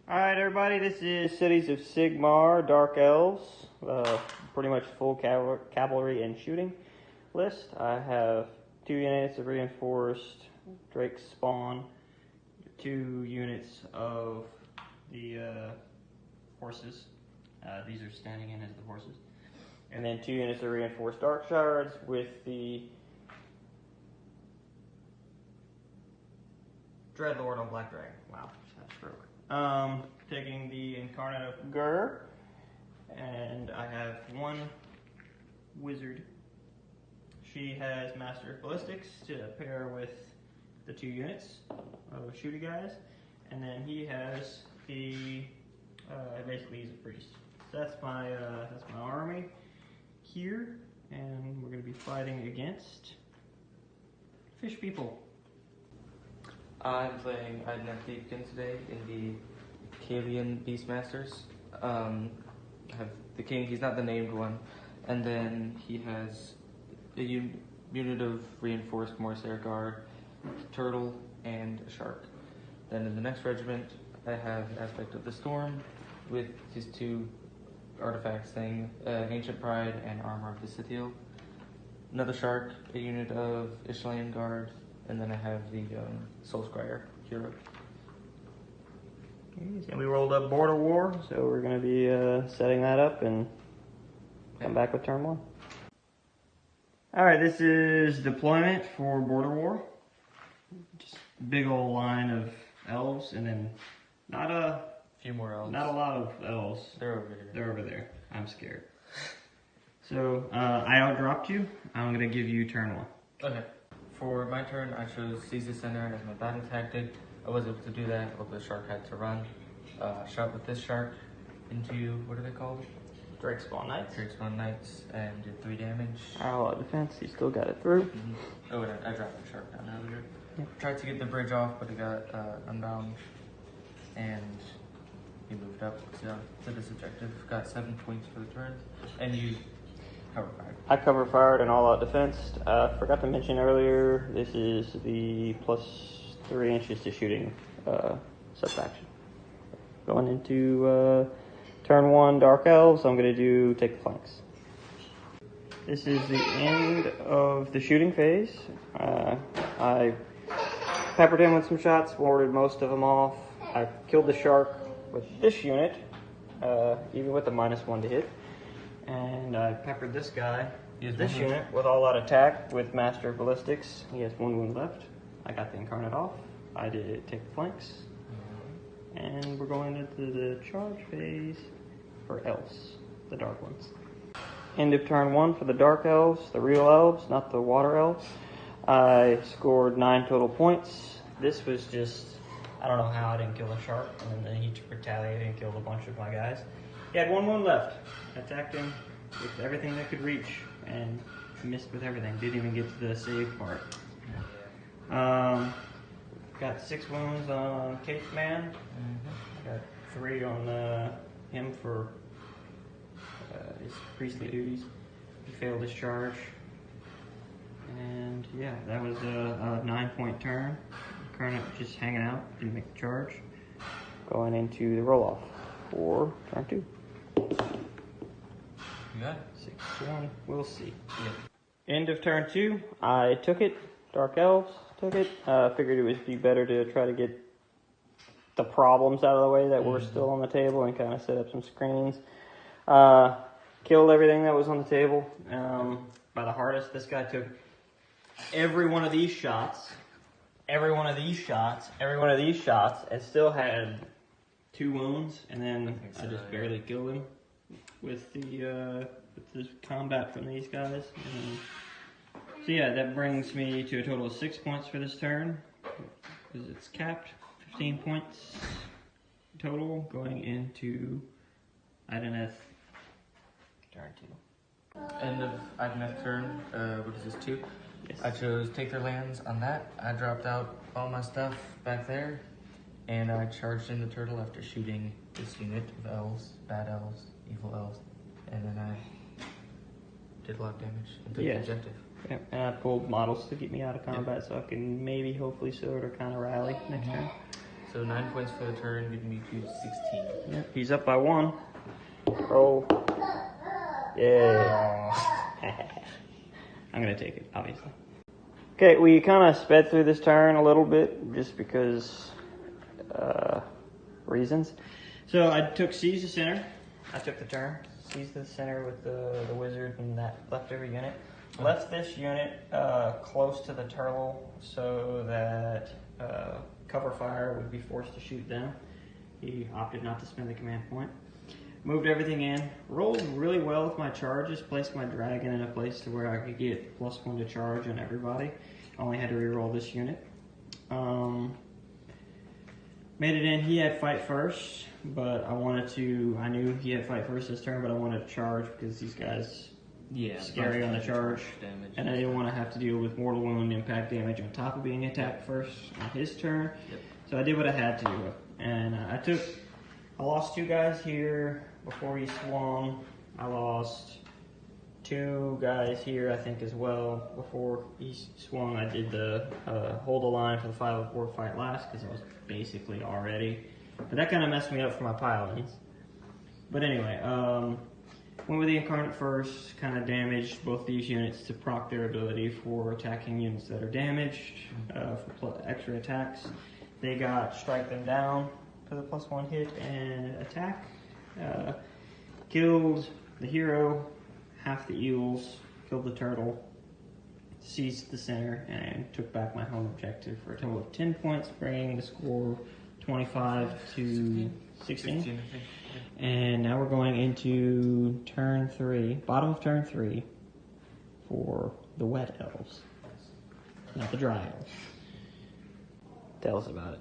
Alright everybody, this is Cities of Sigmar, Dark Elves, pretty much full cavalry and shooting list. I have 2 units of reinforced Drakespawn, 2 units of the horses. These are standing in as the horses. And then 2 units of reinforced Darkshards with the Dreadlord on Black Dragon. Wow, just had a stroke. Taking the Incarnate of Gur, and I have 1 wizard. She has Master of Ballistics to pair with the 2 units of shooty guys, and then he has the basically he's a priest. So that's my army here, and we're going to be fighting against fish people. I'm playing Idoneth Deepkin today in the Akhelian Beastmasters. I have the king, he's not the named one, and then he has a unit of reinforced Morrsarr guard, turtle, and a shark. Then in the next regiment, I have Aspect of the Storm with his 2 artifacts thing, Ancient Pride and Armor of the Scythial. Another shark, a unit of Akhelian guard, and then I have the Soul Scryer hero. And we rolled up Border War, so we're going to be setting that up and come back with turn 1. Alright, this is deployment for Border War. Just a big old line of elves, and then not a few more elves. Not a lot of elves. They're over here. They're over there. I'm scared. So, I outdropped you. I'm going to give you turn 1. Okay. For my turn, I chose Seize the Center as my battle tactic. I was able to do that, but the shark had to run. Shot with this shark into, what are they called? Drakespawn Knights. Drakespawn Knights, and did 3 damage. Our defense, you still got it through. Oh, and I dropped the shark down earlier. Yep. Tried to get the bridge off, but it got unbound, and he moved up to this objective. Got 7 points for the turn, and you cover fired. I cover fired and all out defense. Forgot to mention earlier, this is the plus 3 inches to shooting sub-faction. Going into turn 1 Dark Elves, I'm going to take the flanks. This is the end of the shooting phase. I peppered him with some shots, warded most of them off. I killed the shark with this unit, even with the -1 to hit. And I peppered this guy, this unit, with all out attack with Master of Ballistics. He has 1 wound left. I got the Incarnate off. I did take the flanks. And we're going into the charge phase for Elves, the dark ones. End of turn 1 for the Dark Elves, the real Elves, not the Water Elves. I scored 9 total points. This was just, I don't know how I didn't kill the shark, and then he retaliated and killed a bunch of my guys. He had 1 wound left. Attacked him with everything that could reach and missed with everything. Didn't even get to the save part. Got 6 wounds on Cape Man. Got 3 on him for his priestly duties. He failed his charge. And yeah, that was a 9-point turn. Incarnate just hanging out, didn't make the charge. Going into the roll-off for turn 2. You got it. 6-1, we'll see. Yep. End of turn 2, I took it. Dark Elves took it. Figured it would be better to try to get the problems out of the way that were still on the table and kind of set up some screens. Killed everything that was on the table. By the hardest, this guy took every one of these shots, and still had 2 wounds, and then I just barely killed him with the combat from these guys. So yeah, that brings me to a total of 6 points for this turn, because it's capped. 15 points total going into Idoneth turn 2. End of Idoneth turn, what is this, 2? Yes. I chose Take Their Lands on that. I dropped out all my stuff back there, and I charged in the turtle after shooting this unit of elves, bad elves, evil elves, and then I did a lot of damage and took the objective. Yeah, and I pulled models to get me out of combat so I can maybe, hopefully, sort of kind of rally next turn. So 9 points for the turn, giving me 2 to 16. Yep, he's up by 1. Roll. Yeah. I'm gonna take it, obviously. Okay, we kind of sped through this turn a little bit, just because reasons. So I took Seize the Center. I took the turn. Seize the Center with the wizard and that leftover unit. Left this unit close to the turtle so that cover fire would be forced to shoot them. He opted not to spend the command point. Moved everything in. Rolled really well with my charges. Placed my dragon in a place to where I could get +1 to charge on everybody. Only had to reroll this unit. Made it in. He had fight first, but I knew he had fight first this turn, but I wanted to charge because these guys scary on the charge. And I didn't want to have to deal with mortal wound impact damage on top of being attacked first on his turn. Yep. So I did what I had to. And I lost 2 guys here before he swung. I lost 2 guys here, I think, as well. Before he swung, I did the hold the line for the 5-4 fight last because I was basically already. But that kind of messed me up for my pilings. But anyway, went with the Incarnate first, kind of damaged both these units to proc their ability for attacking units that are damaged for extra attacks. They got strike them down for the +1 hit and attack. Killed the hero, half the eels, killed the turtle, seized the center, and took back my home objective for a total of 10 points, bringing the score 25 to 16. And now we're going into turn 3, bottom of turn 3, for the wet elves, not the dry elves. Tell us about it.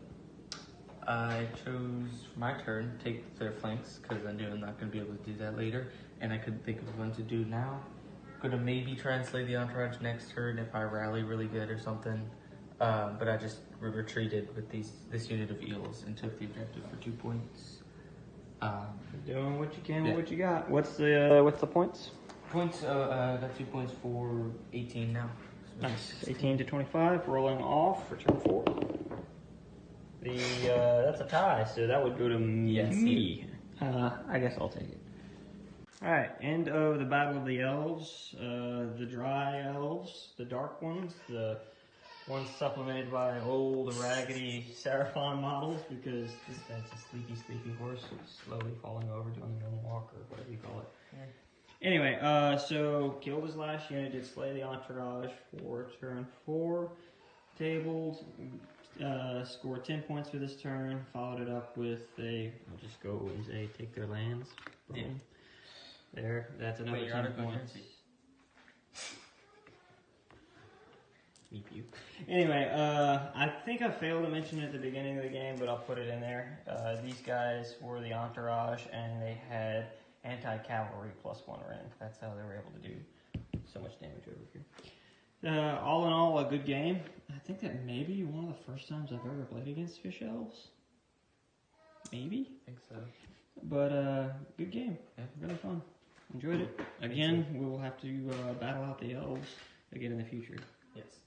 I chose my turn, take their flanks, because I knew I'm not going to be able to do that later, and I couldn't think of one to do now. Going to maybe translate the entourage next turn if I rally really good or something, but I just retreated with this unit of eels and took the objective for 2 points. Doing what you can with what you got. What's the points? Points, got 2 points for 18 now. So nice. 18 to 25, rolling off for turn 4. That's a tie, so that would go to me. I guess I'll take it. Alright, end of the Battle of the Elves. The dry elves, the dark ones, the ones supplemented by old, raggedy Seraphon models, because this guy's a sleepy horse who's slowly falling over doing the moonwalk, or whatever you call it. Yeah. Anyway, so killed his last unit, did slay the entourage for turn 4. Tabled, scored 10 points for this turn, followed it up with I'll just go as take their lands. Yeah. There, that's another 10 points. Anyway, I think I failed to mention it at the beginning of the game, but I'll put it in there. These guys were the entourage, and they had anti-cavalry +1 rank. That's how they were able to do so much damage over here. All in all, a good game. I think that may be one of the first times I've ever played against Fish Elves. Maybe? I think so. But, good game. Yeah. Really fun. Enjoyed it. Again, we will have to battle out the elves again in the future. Yes.